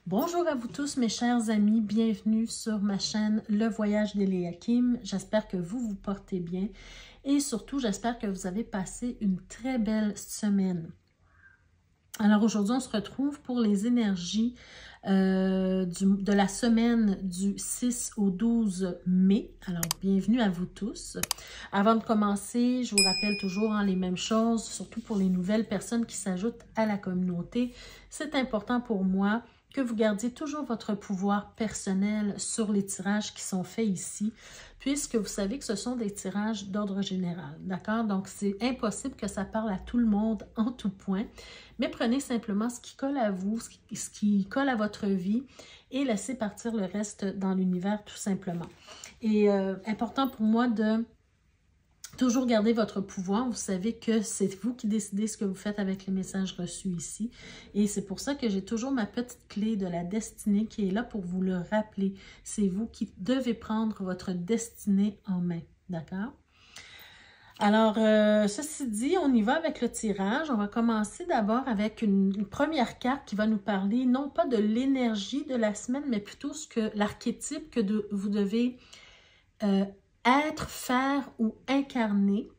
Bonjour à vous tous mes chers amis, bienvenue sur ma chaîne Le Voyage d'Eliakim. J'espère que vous vous portez bien et surtout j'espère que vous avez passé une très belle semaine. Alors aujourd'hui on se retrouve pour les énergies de la semaine du 6 au 12 mai. Alors bienvenue à vous tous. Avant de commencer, je vous rappelle toujours les mêmes choses, surtout pour les nouvelles personnes qui s'ajoutent à la communauté. C'est important pour moi que vous gardiez toujours votre pouvoir personnel sur les tirages qui sont faits ici, puisque vous savez que ce sont des tirages d'ordre général, d'accord? Donc, c'est impossible que ça parle à tout le monde en tout point, mais prenez simplement ce qui colle à vous, ce qui colle à votre vie et laissez partir le reste dans l'univers tout simplement. Et important pour moi de toujours garder votre pouvoir. Vous savez que c'est vous qui décidez ce que vous faites avec les messages reçus ici. Et c'est pour ça que j'ai toujours ma petite clé de la destinée qui est là pour vous le rappeler. C'est vous qui devez prendre votre destinée en main. D'accord? Alors, ceci dit, on y va avec le tirage. On va commencer d'abord avec une première carte qui va nous parler non pas de l'énergie de la semaine, mais plutôt l'archétype que vous devez être, faire ou incarner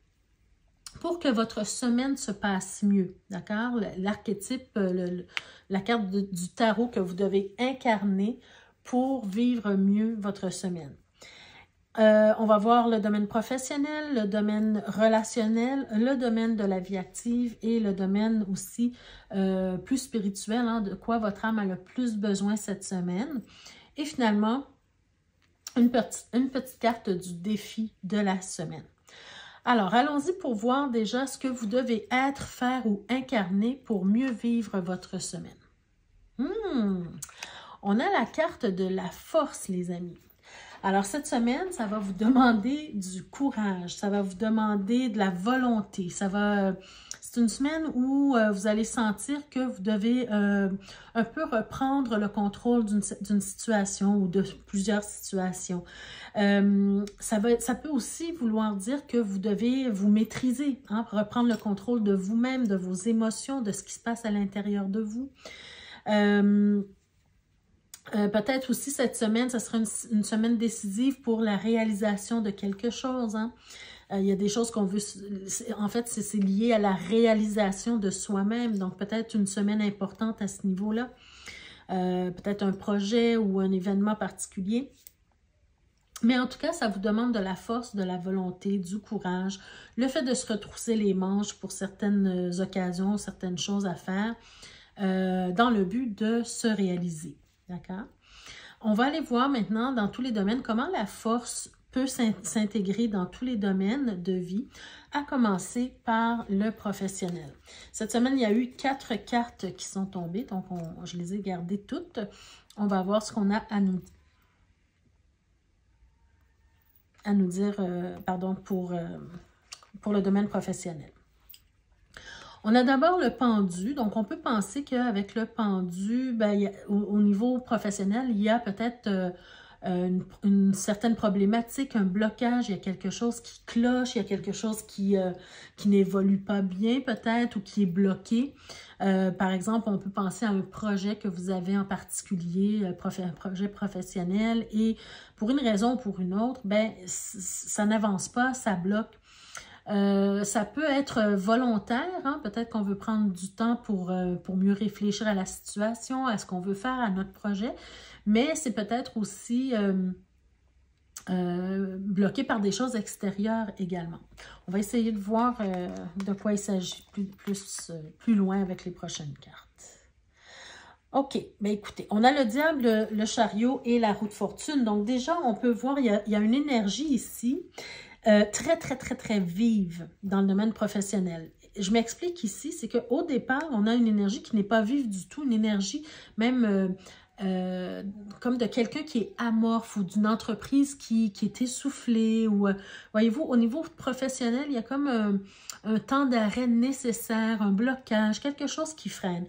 pour que votre semaine se passe mieux, d'accord? L'archétype, la carte du tarot que vous devez incarner pour vivre mieux votre semaine. On va voir le domaine professionnel, le domaine relationnel, le domaine de la vie active et le domaine aussi plus spirituel, de quoi votre âme a le plus besoin cette semaine. Et finalement, une petite carte du défi de la semaine. Alors, allons-y pour voir déjà ce que vous devez être, faire ou incarner pour mieux vivre votre semaine. On a la carte de la force, les amis. Alors, cette semaine, ça va vous demander du courage, ça va vous demander de la volonté, c'est une semaine où vous allez sentir que vous devez un peu reprendre le contrôle d'une situation ou de plusieurs situations. Ça peut aussi vouloir dire que vous devez vous maîtriser, reprendre le contrôle de vous-même, de vos émotions, de ce qui se passe à l'intérieur de vous. Peut-être aussi cette semaine, ce sera une semaine décisive pour la réalisation de quelque chose. Il y a des choses qu'on veut, en fait, c'est lié à la réalisation de soi-même. Donc, peut-être une semaine importante à ce niveau-là. Peut-être un projet ou un événement particulier. Mais en tout cas, ça vous demande de la force, de la volonté, du courage, le fait de se retrousser les manches pour certaines occasions, certaines choses à faire, dans le but de se réaliser. D'accord? On va aller voir maintenant dans tous les domaines comment la force peut s'intégrer dans tous les domaines de vie, à commencer par le professionnel. Cette semaine, il y a eu 4 cartes qui sont tombées, donc je les ai gardées toutes. On va voir ce qu'on a à nous dire pour le domaine professionnel. On a d'abord le pendu, donc on peut penser qu'avec le pendu, au niveau professionnel, il y a peut-être une certaine problématique, un blocage, il y a quelque chose qui cloche, il y a quelque chose qui n'évolue pas bien peut-être ou qui est bloqué. Par exemple, on peut penser à un projet que vous avez en particulier, un projet professionnel, et pour une raison ou pour une autre, ça n'avance pas, ça bloque. Ça peut être volontaire, peut-être qu'on veut prendre du temps pour mieux réfléchir à la situation, à ce qu'on veut faire, à notre projet, mais c'est peut-être aussi bloqué par des choses extérieures également. On va essayer de voir de quoi il s'agit plus loin avec les prochaines cartes. OK, écoutez, on a le diable, le chariot et la roue de fortune. Donc déjà, on peut voir, il y a une énergie ici très vive dans le domaine professionnel. Je m'explique ici, c'est qu'au départ, on a une énergie qui n'est pas vive du tout, une énergie même comme de quelqu'un qui est amorphe ou d'une entreprise qui est essoufflée. Ou voyez-vous, au niveau professionnel, il y a comme un temps d'arrêt nécessaire, un blocage, quelque chose qui freine.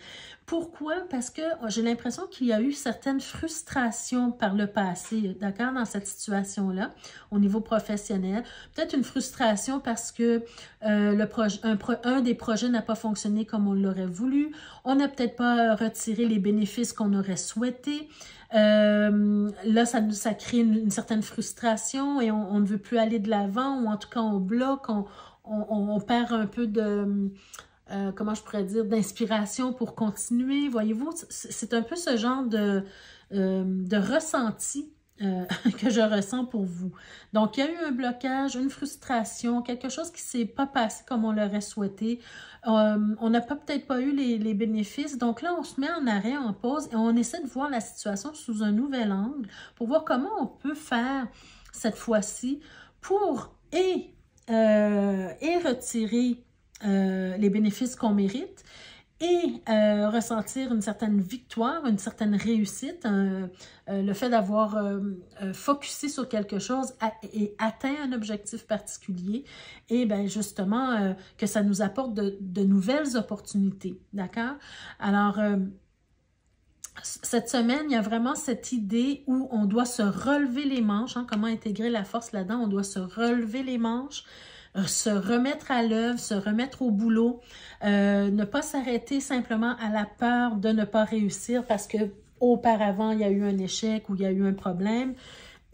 Pourquoi? Parce que j'ai l'impression qu'il y a eu certaines frustrations par le passé, d'accord, dans cette situation-là, au niveau professionnel. Peut-être une frustration parce que un des projets n'a pas fonctionné comme on l'aurait voulu. On n'a peut-être pas retiré les bénéfices qu'on aurait souhaités. Là, ça crée une certaine frustration et on ne veut plus aller de l'avant, ou en tout cas, on bloque, on perd un peu de... comment je pourrais dire, d'inspiration pour continuer. Voyez-vous, c'est un peu ce genre de ressenti que je ressens pour vous. Donc, il y a eu un blocage, une frustration, quelque chose qui ne s'est pas passé comme on l'aurait souhaité. On n'a peut-être pas eu les bénéfices. Donc là, on se met en arrêt, en pause, et on essaie de voir la situation sous un nouvel angle pour voir comment on peut faire cette fois-ci pour retirer les bénéfices qu'on mérite et ressentir une certaine victoire, une certaine réussite, le fait d'avoir focusé sur quelque chose et atteint un objectif particulier, et bien justement que ça nous apporte de nouvelles opportunités, d'accord? Alors, cette semaine, il y a vraiment cette idée où on doit se relever les manches, hein, comment intégrer la force là-dedans, on doit se relever les manches, se remettre à l'œuvre, se remettre au boulot, ne pas s'arrêter simplement à la peur de ne pas réussir parce que auparavant il y a eu un échec ou il y a eu un problème.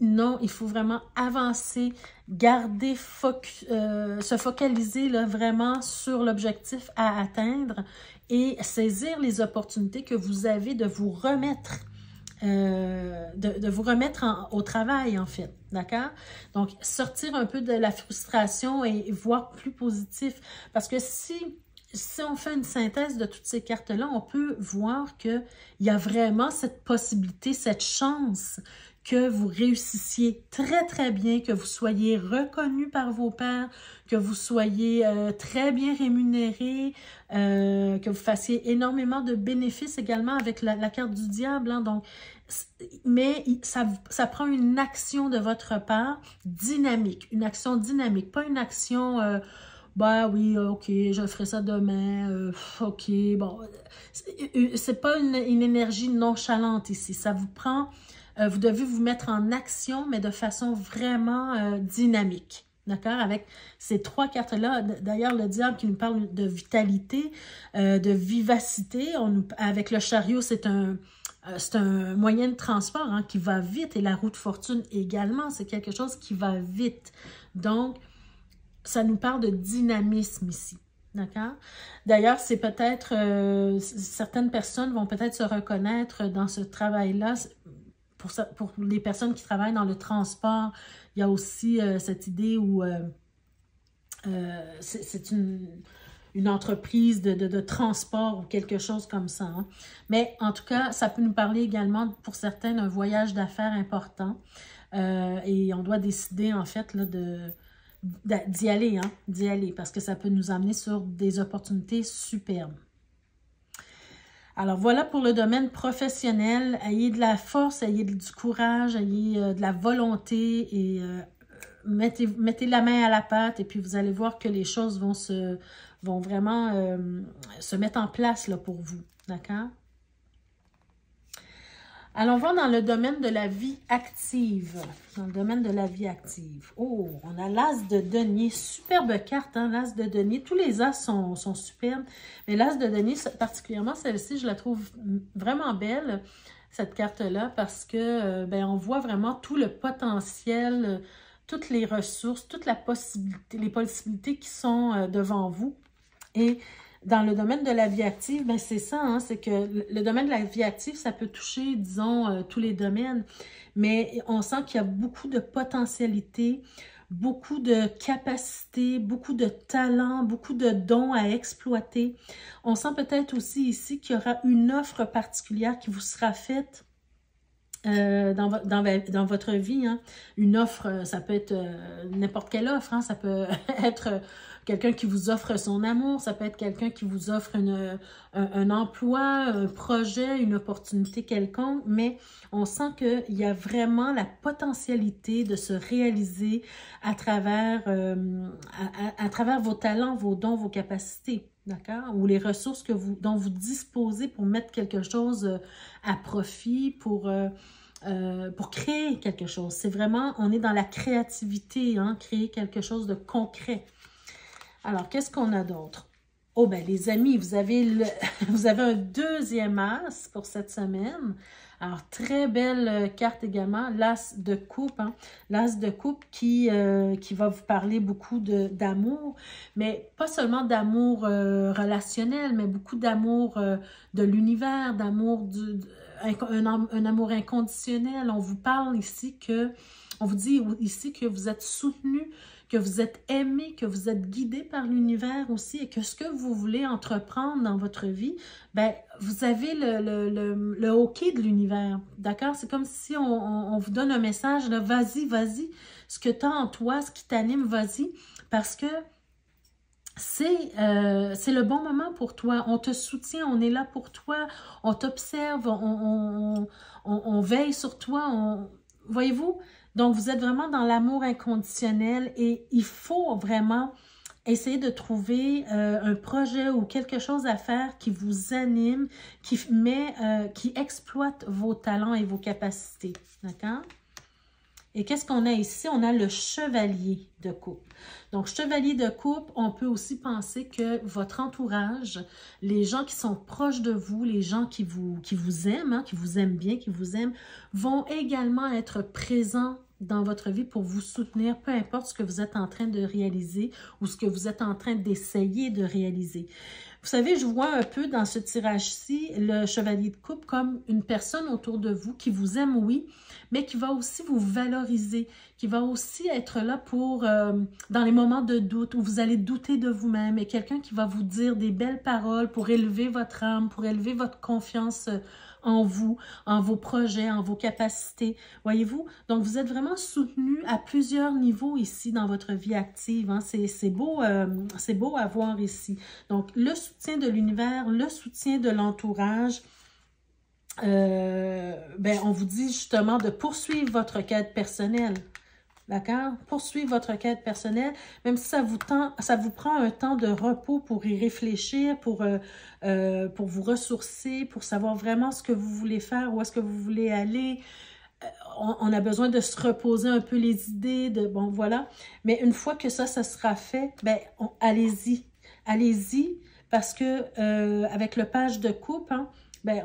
Non, il faut vraiment avancer, garder, se focaliser là, vraiment sur l'objectif à atteindre et saisir les opportunités que vous avez de vous remettre au travail, en fait, d'accord? Donc, sortir un peu de la frustration et voir plus positif. Parce que si on fait une synthèse de toutes ces cartes-là, on peut voir qu'il y a vraiment cette possibilité, cette chance que vous réussissiez très, très bien, que vous soyez reconnu par vos pairs, que vous soyez très bien rémunéré, que vous fassiez énormément de bénéfices également avec la carte du diable, hein, donc, mais ça prend une action de votre part dynamique, une action dynamique, pas une action... bah oui, ok, je ferai ça demain, ok, bon, c'est pas une énergie nonchalante ici, ça vous prend, vous devez vous mettre en action, mais de façon vraiment dynamique, d'accord, avec ces trois cartes-là. D'ailleurs, le diable qui nous parle de vitalité, de vivacité, avec le chariot, c'est un moyen de transport hein, qui va vite, et la roue de fortune également, c'est quelque chose qui va vite, donc, ça nous parle de dynamisme ici, d'accord? D'ailleurs, c'est peut-être, certaines personnes vont peut-être se reconnaître dans ce travail-là. Pour les personnes qui travaillent dans le transport, il y a aussi cette idée où c'est une entreprise de transport ou quelque chose comme ça. Hein. Mais en tout cas, ça peut nous parler également pour certains d'un voyage d'affaires important. Et on doit décider en fait là, d'y aller, hein, d'y aller, parce que ça peut nous amener sur des opportunités superbes. Alors, voilà pour le domaine professionnel. Ayez de la force, ayez du courage, ayez de la volonté et mettez la main à la pâte et puis vous allez voir que les choses vont vraiment se mettre en place là, pour vous, d'accord? Allons voir dans le domaine de la vie active. Dans le domaine de la vie active. Oh, on a l'as de denier. Superbe carte, hein, l'as de denier. Tous les as sont superbes. Mais l'as de denier, particulièrement celle-ci, je la trouve vraiment belle, cette carte-là, parce que ben, on voit vraiment tout le potentiel, toutes les ressources, les possibilités qui sont devant vous. Et dans le domaine de la vie active, ben c'est ça, hein, c'est que le domaine de la vie active, ça peut toucher, disons, tous les domaines, mais on sent qu'il y a beaucoup de potentialités, beaucoup de capacités, beaucoup de talents, beaucoup de dons à exploiter. On sent peut-être aussi ici qu'il y aura une offre particulière qui vous sera faite dans votre vie. Hein. Une offre, ça peut être n'importe quelle offre, hein, ça peut être quelqu'un qui vous offre son amour, ça peut être quelqu'un qui vous offre un emploi, un projet, une opportunité quelconque, mais on sent qu'il y a vraiment la potentialité de se réaliser à travers vos talents, vos dons, vos capacités. D'accord? Ou les ressources dont vous disposez pour mettre quelque chose à profit, pour créer quelque chose. C'est vraiment, on est dans la créativité, hein, créer quelque chose de concret. Alors, qu'est-ce qu'on a d'autre? Oh, ben les amis, vous avez un deuxième as pour cette semaine. Alors, très belle carte également, l'as de coupe, hein? L'as de coupe qui va vous parler beaucoup d'amour, mais pas seulement d'amour relationnel, mais beaucoup d'amour de l'univers, d'amour, un amour inconditionnel. On vous parle ici on vous dit ici que vous êtes soutenu, que vous êtes aimé, que vous êtes guidé par l'univers aussi et que ce que vous voulez entreprendre dans votre vie, ben vous avez le OK de l'univers, d'accord? C'est comme si on vous donne un message, là, vas-y, vas-y, ce que tu as en toi, ce qui t'anime, vas-y, parce que c'est le bon moment pour toi. On te soutient, on est là pour toi, on t'observe, on veille sur toi, voyez-vous? Donc, vous êtes vraiment dans l'amour inconditionnel et il faut vraiment essayer de trouver un projet ou quelque chose à faire qui vous anime, qui exploite vos talents et vos capacités. D'accord? Et qu'est-ce qu'on a ici? On a le chevalier de coupe. Donc, chevalier de coupe, on peut aussi penser que votre entourage, les gens qui sont proches de vous, les gens qui vous aiment, hein, qui vous aiment bien, qui vous aiment, vont également être présents dans votre vie pour vous soutenir, peu importe ce que vous êtes en train de réaliser ou ce que vous êtes en train d'essayer de réaliser. Vous savez, je vois un peu dans ce tirage-ci le chevalier de coupe comme une personne autour de vous qui vous aime, oui, mais qui va aussi vous valoriser, qui va aussi être là pour, dans les moments de doute où vous allez douter de vous-même, et quelqu'un qui va vous dire des belles paroles pour élever votre âme, pour élever votre confiance en vous, en vos projets, en vos capacités. Voyez-vous? Donc, vous êtes vraiment soutenu à plusieurs niveaux ici dans votre vie active. Hein? C'est beau à voir ici. Donc, le soutien de l'univers, le soutien de l'entourage, on vous dit justement de poursuivre votre quête personnelle. D'accord? Poursuivre votre quête personnelle, même si ça vous prend un temps de repos pour y réfléchir, pour vous ressourcer, pour savoir vraiment ce que vous voulez faire, où est-ce que vous voulez aller. On a besoin de se reposer un peu les idées, bon, voilà. Mais une fois que ça sera fait, ben, allez-y. Allez-y, parce que avec le page de coupe, hein, ben,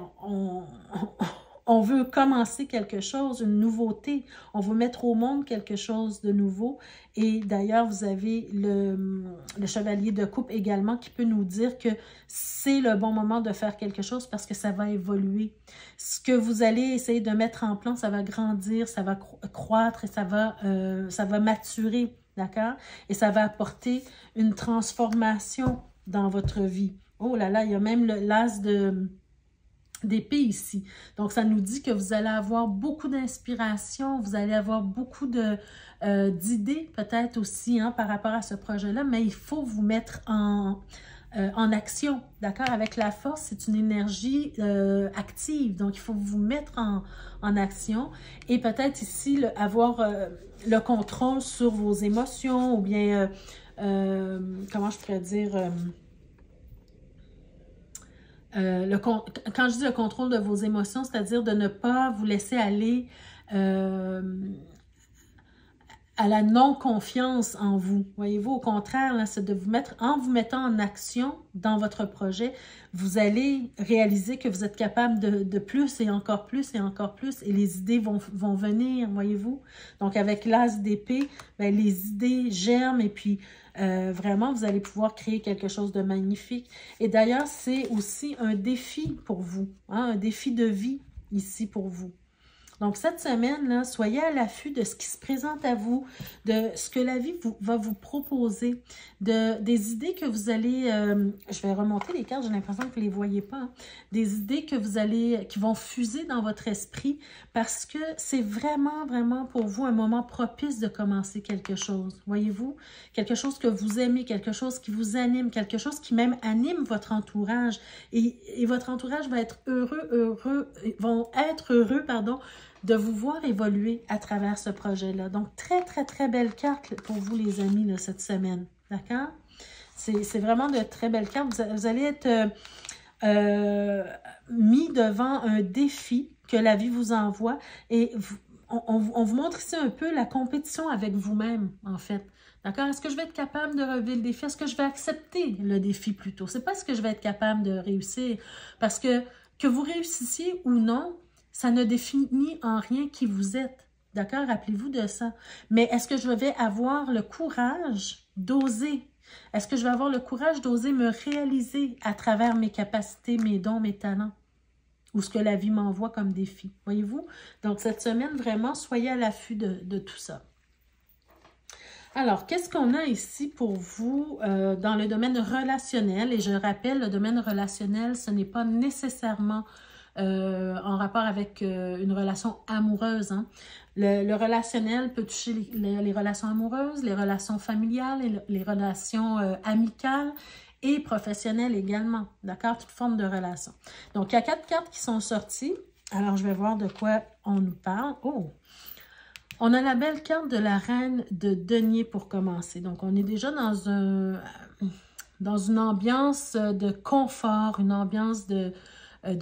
on veut commencer quelque chose, une nouveauté. On veut mettre au monde quelque chose de nouveau. Et d'ailleurs, vous avez le chevalier de coupe également qui peut nous dire que c'est le bon moment de faire quelque chose parce que ça va évoluer. Ce que vous allez essayer de mettre en place, ça va grandir, ça va croître et ça va maturer, d'accord? Et ça va apporter une transformation dans votre vie. Oh là là, il y a même l'as d'épée ici. Donc, ça nous dit que vous allez avoir beaucoup d'inspiration, vous allez avoir beaucoup d'idées peut-être aussi hein, par rapport à ce projet-là, mais il faut vous mettre en action, d'accord? Avec la force, c'est une énergie active, donc il faut vous mettre en action et peut-être ici avoir le contrôle sur vos émotions ou bien, comment je pourrais dire... quand je dis le contrôle de vos émotions, c'est-à-dire de ne pas vous laisser aller à la non-confiance en vous. Voyez-vous, au contraire, c'est de vous mettre, en vous mettant en action dans votre projet, vous allez réaliser que vous êtes capable de plus et encore plus et encore plus et les idées vont venir, voyez-vous. Donc, avec l'as d'épée, ben, les idées germent et puis vraiment, vous allez pouvoir créer quelque chose de magnifique. Et d'ailleurs, c'est aussi un défi pour vous, hein, un défi de vie ici pour vous. Donc, cette semaine-là, soyez à l'affût de ce qui se présente à vous, de ce que la vie va vous proposer, des idées que vous allez... je vais remonter les cartes, j'ai l'impression que vous ne les voyez pas. Hein, des idées que vous allez... qui vont fuser dans votre esprit parce que c'est vraiment, vraiment pour vous un moment propice de commencer quelque chose. Voyez-vous? Quelque chose que vous aimez, quelque chose qui vous anime, quelque chose qui même anime votre entourage. Et votre entourage va être vont être heureux, pardon, de vous voir évoluer à travers ce projet-là. Donc, très, très, très belle carte pour vous, les amis, là, cette semaine. D'accord? C'est vraiment de très belles cartes. Vous allez être mis devant un défi que la vie vous envoie et on vous montre ici un peu la compétition avec vous-même, en fait. D'accord? Est-ce que je vais être capable de relever le défi? Est-ce que je vais accepter le défi plutôt? C'est pas ce que je vais être capable de réussir. Parce que vous réussissiez ou non, ça ne définit en rien qui vous êtes. D'accord? Rappelez-vous de ça. Mais est-ce que je vais avoir le courage d'oser? Est-ce que je vais avoir le courage d'oser me réaliser à travers mes capacités, mes dons, mes talents? Ou ce que la vie m'envoie comme défi? Voyez-vous? Donc, cette semaine, vraiment, soyez à l'affût de tout ça. Alors, qu'est-ce qu'on a ici pour vous dans le domaine relationnel? Et je rappelle, le domaine relationnel, ce n'est pas nécessairement en rapport avec une relation amoureuse. Hein. Le relationnel peut toucher les relations amoureuses, les relations familiales, les relations amicales et professionnelles également. D'accord? Toute forme de relation. Donc, il y a 4 cartes qui sont sorties. Alors, je vais voir de quoi on nous parle. Oh! On a la belle carte de la reine de denier pour commencer. Donc, on est déjà dans une ambiance de confort, une ambiance de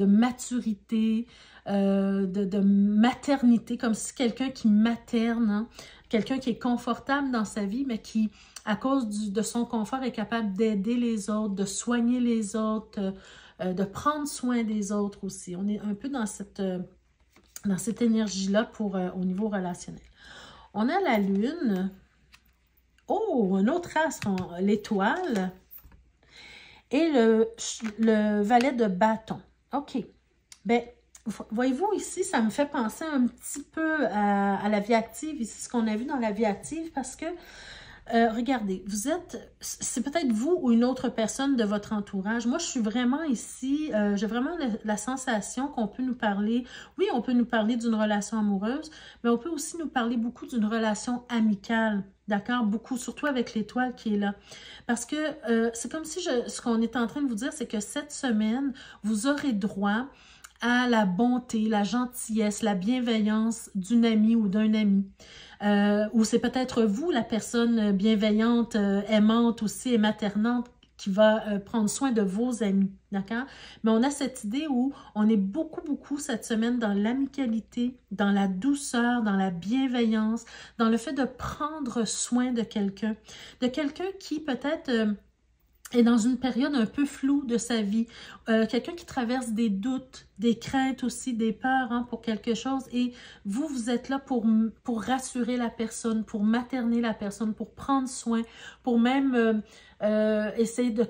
maturité, de maternité, comme si quelqu'un qui materne, hein, quelqu'un qui est confortable dans sa vie, mais qui, à cause de son confort, est capable d'aider les autres, de soigner les autres, de prendre soin des autres aussi. On est un peu dans cette énergie-là au niveau relationnel. On a la lune. Oh, un autre astre, l'étoile. Et le valet de bâton. OK. Bien, voyez-vous ici, ça me fait penser un petit peu à la vie active, ici, ce qu'on a vu dans la vie active, parce que regardez, c'est peut-être vous ou une autre personne de votre entourage. Moi, je suis vraiment ici, j'ai vraiment la sensation qu'on peut nous parler, oui, on peut nous parler d'une relation amoureuse, mais on peut aussi nous parler beaucoup d'une relation amicale, d'accord? Beaucoup, surtout avec l'étoile qui est là. Parce que c'est comme si ce qu'on est en train de vous dire, c'est que cette semaine, vous aurez droit à la bonté, la gentillesse, la bienveillance d'une amie ou d'un ami. Ou c'est peut-être vous, la personne bienveillante, aimante aussi et maternante qui va prendre soin de vos amis, d'accord? Mais on a cette idée où on est beaucoup, beaucoup cette semaine dans l'amicalité, dans la douceur, dans la bienveillance, dans le fait de prendre soin de quelqu'un qui peut-être... est dans une période un peu floue de sa vie. Quelqu'un qui traverse des doutes, des craintes aussi, des peurs hein, pour quelque chose. Et vous êtes là pour rassurer la personne, pour materner la personne, pour prendre soin, pour même essayer de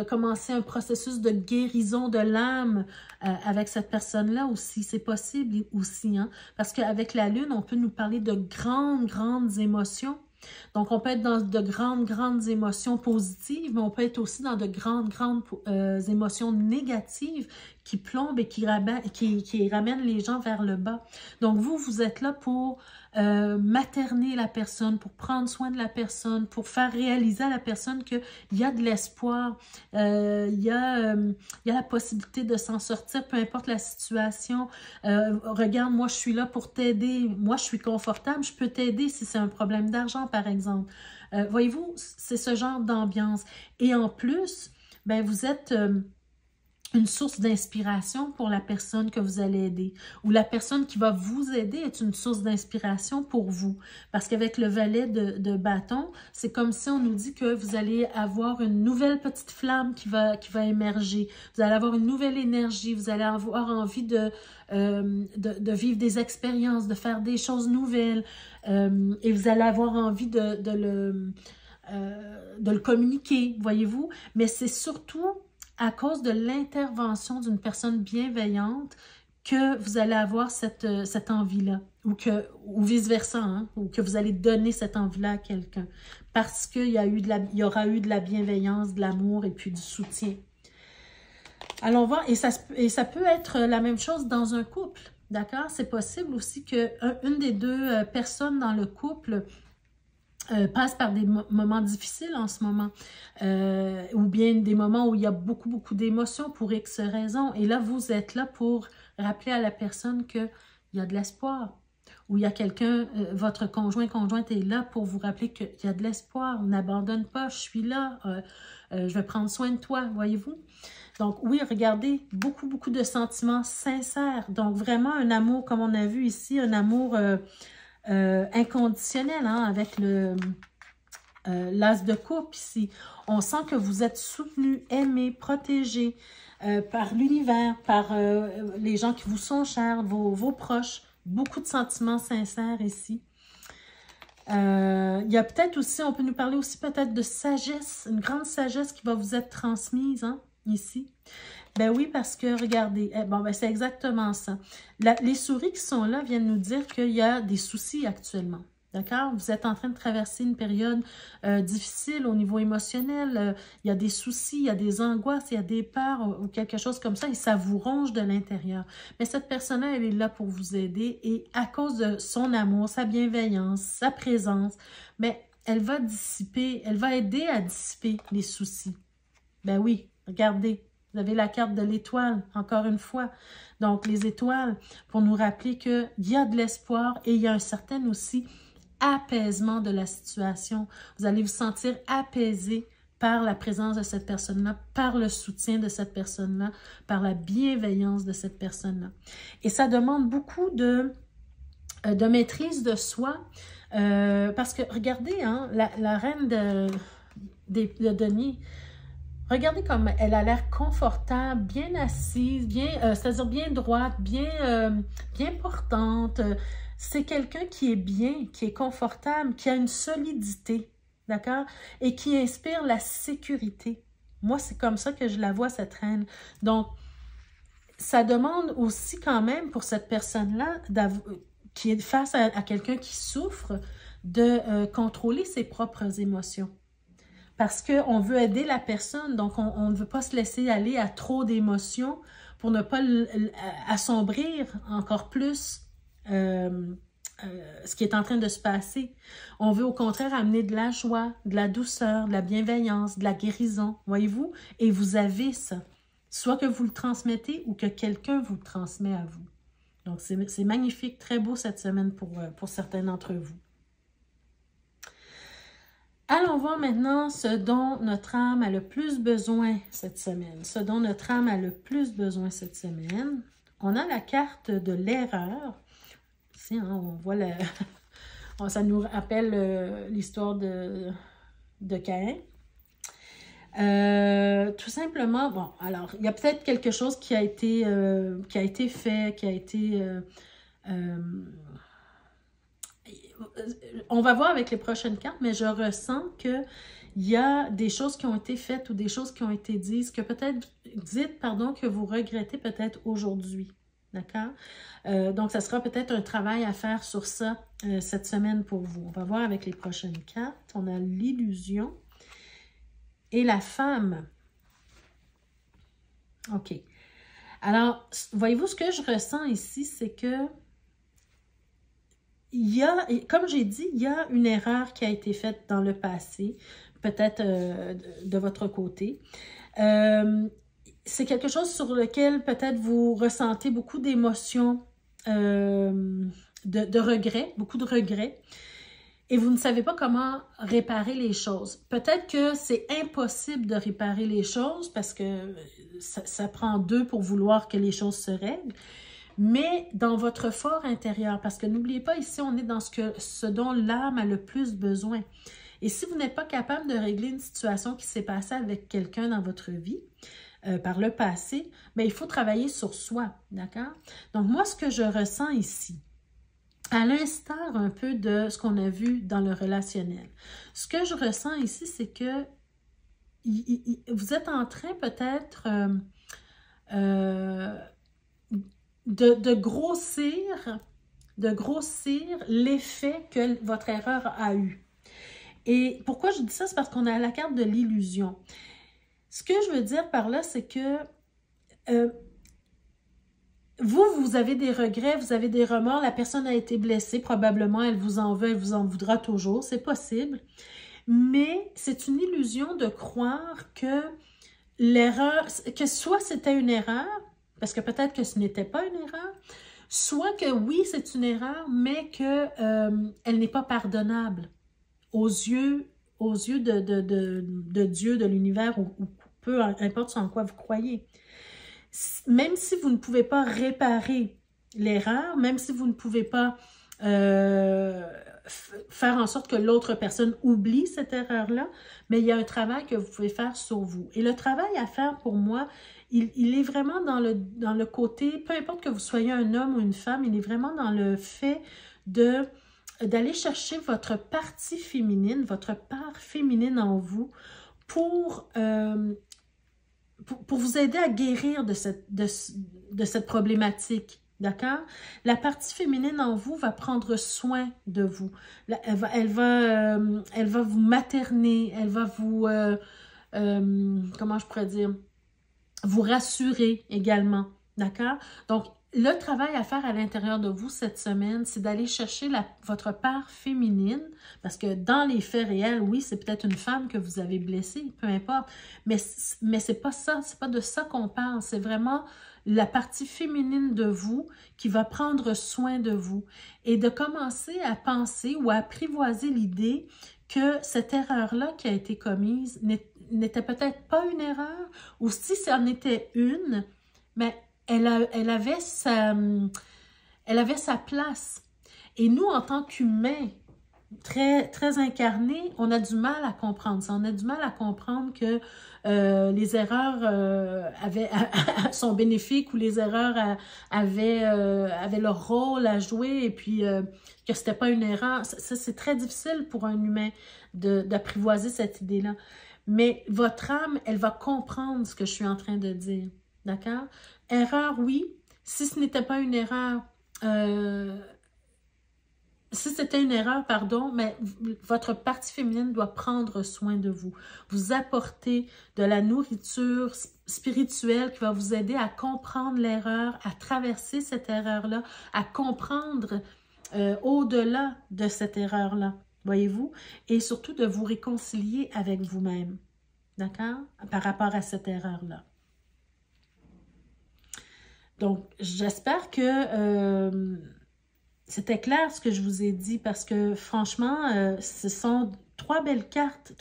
commencer un processus de guérison de l'âme avec cette personne-là aussi. C'est possible aussi, hein, parce qu'avec la lune, on peut nous parler de grandes émotions. Donc, on peut être dans de grandes émotions positives, mais on peut être aussi dans de grandes émotions négatives qui plombent et qui ramènent les gens vers le bas. Donc, vous êtes là pour materner la personne, pour prendre soin de la personne, pour faire réaliser à la personne qu'il y a de l'espoir, il y a la possibilité de s'en sortir, peu importe la situation. Regarde, moi, je suis là pour t'aider. Moi, je suis confortable, je peux t'aider si c'est un problème d'argent, par exemple. Voyez-vous, c'est ce genre d'ambiance. Et en plus, ben, vous êtes... une source d'inspiration pour la personne que vous allez aider. Ou la personne qui va vous aider est une source d'inspiration pour vous. Parce qu'avec le valet de bâton, c'est comme si on nous dit que vous allez avoir une nouvelle petite flamme qui va émerger. Vous allez avoir une nouvelle énergie. Vous allez avoir envie de vivre des expériences, de faire des choses nouvelles. Et vous allez avoir envie de le communiquer, voyez-vous. Mais c'est surtout... à cause de l'intervention d'une personne bienveillante que vous allez avoir cette envie-là, ou vice-versa, hein, ou que vous allez donner cette envie-là à quelqu'un, parce qu'il y aura eu de la bienveillance, de l'amour et puis du soutien. Allons voir, et ça peut être la même chose dans un couple, d'accord? C'est possible aussi qu'une des deux personnes dans le couple passe par des moments difficiles en ce moment, ou bien des moments où il y a beaucoup, beaucoup d'émotions pour X raisons. Et là, vous êtes là pour rappeler à la personne qu'il y a de l'espoir, ou il y a quelqu'un, votre conjointe est là pour vous rappeler qu'il y a de l'espoir, n'abandonne pas, je suis là, je vais prendre soin de toi, voyez-vous? Donc oui, regardez, beaucoup, beaucoup de sentiments sincères. Donc vraiment un amour, comme on a vu ici, un amour inconditionnel, hein, avec l'as de coupe ici. On sent que vous êtes soutenu, aimé, protégé par l'univers, par les gens qui vous sont chers, vos proches. Beaucoup de sentiments sincères ici. Il y a peut-être aussi, on peut nous parler aussi peut-être de sagesse, une grande sagesse qui va vous être transmise, hein, ici. Ben oui, parce que, regardez, bon, ben c'est exactement ça. Les souris qui sont là viennent nous dire qu'il y a des soucis actuellement. D'accord? Vous êtes en train de traverser une période difficile au niveau émotionnel. Il y a des soucis, il y a des angoisses, il y a des peurs ou quelque chose comme ça et ça vous ronge de l'intérieur. Mais cette personne-là, elle est là pour vous aider et à cause de son amour, sa bienveillance, sa présence, mais elle va dissiper, elle va aider à dissiper les soucis. Ben oui, regardez. Vous avez la carte de l'étoile, encore une fois. Donc, les étoiles, pour nous rappeler qu'il y a de l'espoir et il y a un certain aussi apaisement de la situation. Vous allez vous sentir apaisé par la présence de cette personne-là, par le soutien de cette personne-là, par la bienveillance de cette personne-là. Et ça demande beaucoup de maîtrise de soi, parce que, regardez, hein, la reine de denier, regardez comme elle a l'air confortable, bien assise, c'est-à-dire bien droite, bien portante. C'est quelqu'un qui est bien, qui est confortable, qui a une solidité, d'accord? Et qui inspire la sécurité. Moi, c'est comme ça que je la vois, cette reine. Donc, ça demande aussi quand même pour cette personne-là, qui est face à quelqu'un qui souffre, de contrôler ses propres émotions. Parce qu'on veut aider la personne, donc on ne veut pas se laisser aller à trop d'émotions pour ne pas assombrir encore plus ce qui est en train de se passer. On veut au contraire amener de la joie, de la douceur, de la bienveillance, de la guérison, voyez-vous? Et vous avez ça. Soit que vous le transmettez ou que quelqu'un vous le transmet à vous. Donc c'est magnifique, très beau cette semaine pour certains d'entre vous. Allons voir maintenant ce dont notre âme a le plus besoin cette semaine. Ce dont notre âme a le plus besoin cette semaine. On a la carte de l'erreur. Ici, hein, on voit ça nous rappelle l'histoire de Caïn. Tout simplement, bon, alors, il y a peut-être quelque chose qui a été fait, qui a été... on va voir avec les prochaines cartes, mais je ressens qu'il y a des choses qui ont été faites ou des choses qui ont été dites, que vous regrettez peut-être aujourd'hui. D'accord? Donc, ça sera peut-être un travail à faire sur ça cette semaine pour vous. On va voir avec les prochaines cartes. On a l'illusion et la femme. OK. Alors, voyez-vous, ce que je ressens ici, c'est que comme j'ai dit, il y a une erreur qui a été faite dans le passé, peut-être de votre côté. C'est quelque chose sur lequel peut-être vous ressentez beaucoup d'émotions, de regrets, beaucoup de regrets, et vous ne savez pas comment réparer les choses. Peut-être que c'est impossible de réparer les choses parce que ça prend deux pour vouloir que les choses se règlent, mais dans votre fort intérieur, parce que n'oubliez pas, ici, on est dans ce dont l'âme a le plus besoin. Et si vous n'êtes pas capable de régler une situation qui s'est passée avec quelqu'un dans votre vie, par le passé, mais il faut travailler sur soi, d'accord? Donc, moi, ce que je ressens ici, à l'instar un peu de ce qu'on a vu dans le relationnel, ce que je ressens ici, c'est que vous êtes en train peut-être de grossir l'effet que votre erreur a eu. Et pourquoi je dis ça? C'est parce qu'on a la carte de l'illusion. Ce que je veux dire par là, c'est que vous avez des regrets, vous avez des remords, la personne a été blessée, probablement elle vous en veut, elle vous en voudra toujours, c'est possible. Mais c'est une illusion de croire que l'erreur, que soit c'était une erreur, parce que peut-être que ce n'était pas une erreur, soit que oui, c'est une erreur, mais qu'elle n'est pas pardonnable aux yeux de Dieu, de l'univers, ou peu importe en quoi vous croyez. Même si vous ne pouvez pas réparer l'erreur, même si vous ne pouvez pas faire en sorte que l'autre personne oublie cette erreur-là, mais il y a un travail que vous pouvez faire sur vous. Et le travail à faire pour moi, il est vraiment dans le côté, peu importe que vous soyez un homme ou une femme, il est vraiment dans le fait d'aller chercher votre partie féminine, votre part féminine en vous pour vous aider à guérir de cette problématique. D'accord? La partie féminine en vous va prendre soin de vous. Elle va vous materner, elle va vous, comment je pourrais dire, vous rassurer également. D'accord? Donc, le travail à faire à l'intérieur de vous cette semaine, c'est d'aller chercher votre part féminine, parce que dans les faits réels, oui, c'est peut-être une femme que vous avez blessée, peu importe, mais c'est pas ça, c'est pas de ça qu'on parle, c'est vraiment la partie féminine de vous qui va prendre soin de vous et de commencer à penser ou à apprivoiser l'idée que cette erreur-là qui a été commise n'était peut-être pas une erreur, ou si ça en était une, mais elle avait sa place. Et nous, en tant qu'humains, très, très incarnés, on a du mal à comprendre ça. On a du mal à comprendre que les erreurs sont bénéfiques ou les erreurs avaient leur rôle à jouer et puis que c'était pas une erreur. Ça, c'est très difficile pour un humain d'apprivoiser cette idée-là. Mais votre âme, elle va comprendre ce que je suis en train de dire. D'accord? Erreur, oui. Si ce n'était pas une erreur, si c'était une erreur, pardon, mais votre partie féminine doit prendre soin de vous. Vous apporter de la nourriture spirituelle qui va vous aider à comprendre l'erreur, à traverser cette erreur-là, à comprendre au-delà de cette erreur-là, voyez-vous? Et surtout de vous réconcilier avec vous-même, d'accord? Par rapport à cette erreur-là. Donc, j'espère que c'était clair ce que je vous ai dit parce que franchement, ce sont trois belles cartes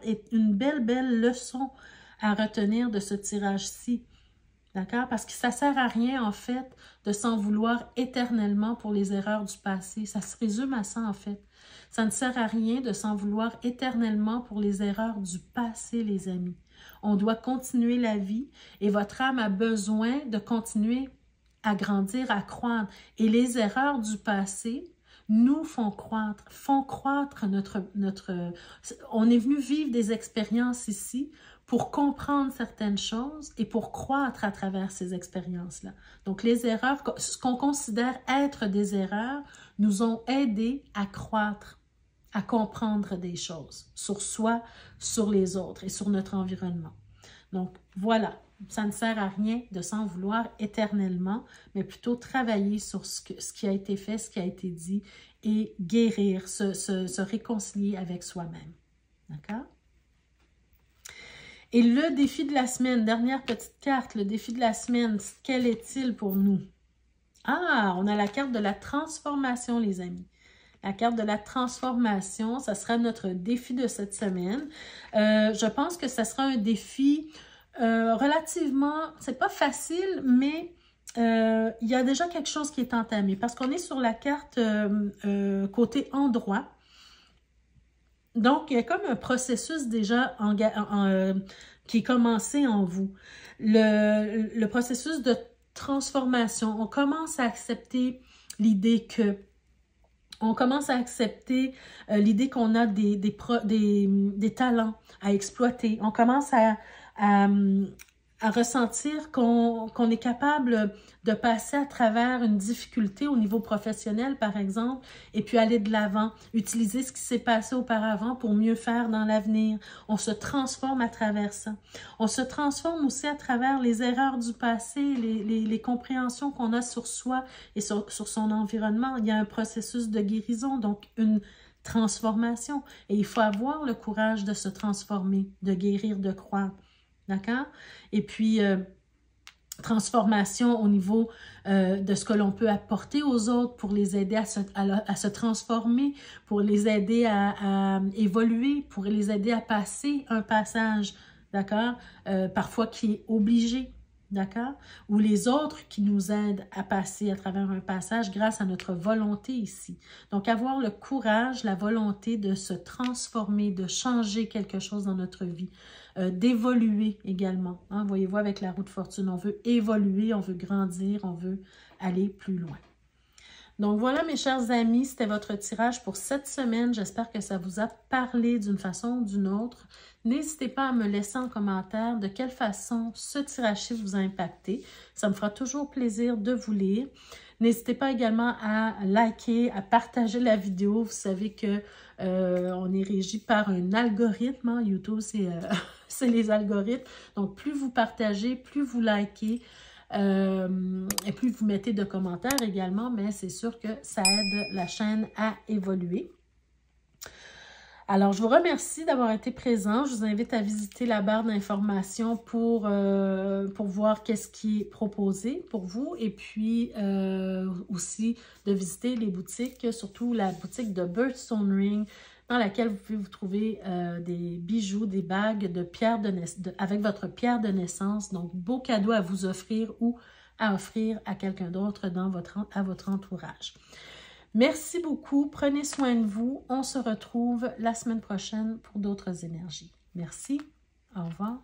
et une belle leçon à retenir de ce tirage-ci. D'accord? Parce que ça ne sert à rien, en fait, de s'en vouloir éternellement pour les erreurs du passé. Ça se résume à ça, en fait. Ça ne sert à rien de s'en vouloir éternellement pour les erreurs du passé, les amis. On doit continuer la vie et votre âme a besoin de continuer à grandir, à croître. Et les erreurs du passé nous font croître notre... On est venu vivre des expériences ici pour comprendre certaines choses et pour croître à travers ces expériences-là. Donc, les erreurs, ce qu'on considère être des erreurs, nous ont aidés à croître, à comprendre des choses sur soi, sur les autres et sur notre environnement. Donc, voilà, ça ne sert à rien de s'en vouloir éternellement, mais plutôt travailler sur ce qui a été fait, ce qui a été dit et guérir, se réconcilier avec soi-même. D'accord? Et le défi de la semaine, dernière petite carte, le défi de la semaine, quel est-il pour nous? Ah, on a la carte de la transformation, les amis. La carte de la transformation, ça sera notre défi de cette semaine. Je pense que ça sera un défi relativement, c'est pas facile, mais il y a déjà quelque chose qui est entamé. Parce qu'on est sur la carte côté endroit. Donc, il y a comme un processus déjà qui est commencé en vous. Le processus de transformation, on commence à accepter l'idée que on commence à accepter l'idée qu'on a des talents à exploiter. On commence à à ressentir qu'on est capable de passer à travers une difficulté au niveau professionnel, par exemple, et puis aller de l'avant, utiliser ce qui s'est passé auparavant pour mieux faire dans l'avenir. On se transforme à travers ça. On se transforme aussi à travers les erreurs du passé, les compréhensions qu'on a sur soi et sur son environnement. Il y a un processus de guérison, donc une transformation. Et il faut avoir le courage de se transformer, de guérir, de croître. D'accord? Et puis, transformation au niveau de ce que l'on peut apporter aux autres pour les aider à se transformer, pour les aider à évoluer, pour les aider à passer un passage, d'accord? Parfois qui est obligé, d'accord? Ou les autres qui nous aident à passer à travers un passage grâce à notre volonté ici. Donc, avoir le courage, la volonté de se transformer, de changer quelque chose dans notre vie, d'évoluer également. Hein? Voyez-vous, avec la roue de fortune, on veut évoluer, on veut grandir, on veut aller plus loin. Donc voilà, mes chers amis, c'était votre tirage pour cette semaine. J'espère que ça vous a parlé d'une façon ou d'une autre. N'hésitez pas à me laisser en commentaire de quelle façon ce tirage vous a impacté. Ça me fera toujours plaisir de vous lire. N'hésitez pas également à liker, à partager la vidéo. Vous savez que on est régi par un algorithme. Hein? YouTube, c'est les algorithmes. Donc, plus vous partagez, plus vous likez, et plus vous mettez de commentaires également, mais c'est sûr que ça aide la chaîne à évoluer. Alors, je vous remercie d'avoir été présent. Je vous invite à visiter la barre d'informations pour voir qu'est-ce qui est proposé pour vous et puis aussi de visiter les boutiques, surtout la boutique de Birthstone Ring, dans laquelle vous pouvez vous trouver des bijoux, des bagues de pierre avec votre pierre de naissance. Donc, beau cadeau à vous offrir ou à offrir à quelqu'un d'autre à votre entourage. Merci beaucoup. Prenez soin de vous. On se retrouve la semaine prochaine pour d'autres énergies. Merci. Au revoir.